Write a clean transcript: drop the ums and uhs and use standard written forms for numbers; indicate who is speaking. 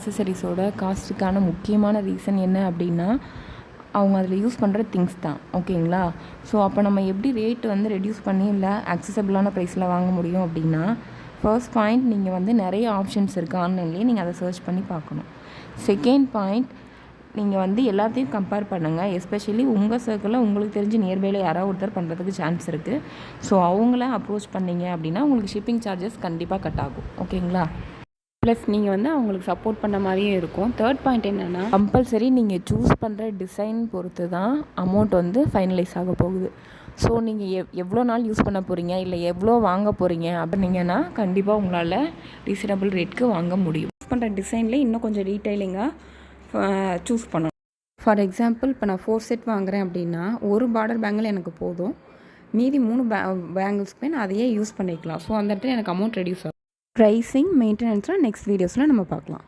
Speaker 1: அக்சசரிஸோட காஸ்ட்டுக்கான முக்கியமான ரீசன் என்ன அப்படின்னா அவங்க அதில் யூஸ் பண்ணுற திங்ஸ் தான். ஓகேங்களா? ஸோ அப்போ நம்ம எப்படி ரேட் வந்து ரெடியூஸ் பண்ணி இல்லை அக்சசபிளான ப்ரைஸில் வாங்க முடியும் அப்படின்னா, ஃபர்ஸ்ட் பாயிண்ட் நீங்கள் வந்து நிறைய ஆப்ஷன்ஸ் இருக்குது ஆன்லைன்லேயே, நீங்கள் அதை சர்ச் பண்ணி பார்க்கணும். செகண்ட் பாயிண்ட், நீங்கள் வந்து எல்லாத்தையும் கம்பேர் பண்ணுங்கள். எஸ்பெஷலி உங்கள் சர்க்கிளில் உங்களுக்கு தெரிஞ்சு நியர்பையில் யாராவது ஒருத்தர் பண்ணுறதுக்கு சான்ஸ் இருக்குது. ஸோ அவங்கள அப்ரோச் பண்ணிங்க அப்படின்னா உங்களுக்கு ஷிப்பிங் சார்ஜஸ் கண்டிப்பாக கட் ஆகும். ஓகேங்களா? ப்ளஸ் நீங்கள் வந்து அவங்களுக்கு சப்போர்ட் பண்ண மாதிரியே இருக்கும். தேர்ட் பாயிண்ட் என்னென்னா, கம்பல்சரி நீங்கள் சூஸ் பண்ணுற டிசைன் பொறுத்து தான் அமௌண்ட் வந்து ஃபைனலைஸ் ஆக போகுது. ஸோ நீங்கள் எவ்வளோ நாள் யூஸ் பண்ண போகிறீங்க, இல்லை எவ்வளோ வாங்க போகிறீங்க அப்படின்னீங்கன்னா கண்டிப்பாக உங்களால் ரீசனபிள் ரேட்க்கு வாங்க முடியும். யூஸ் பண்ணுற டிசைன்லேயே இன்னும் கொஞ்சம் டீட்டெயிலிங்காக சூஸ் பண்ணணும். ஃபார் எக்ஸாம்பிள், இப்போ நான் 4 செட் வாங்குகிறேன் அப்படின்னா ஒரு பார்டர் பேங்கிள் எனக்கு போதும், மீதி 3 பேங்கிள்ஸ்க்குமே நான் அதையே யூஸ் பண்ணிக்கலாம். ஸோ அந்த இடத்துல எனக்கு அமௌண்ட் ரெடியூஸ் ஆகும். ப்ரைஸிங் மெயின்டெனன்ஸ்லாம் நெக்ஸ்ட் வீடியோஸில் நம்ம பார்க்கலாம்.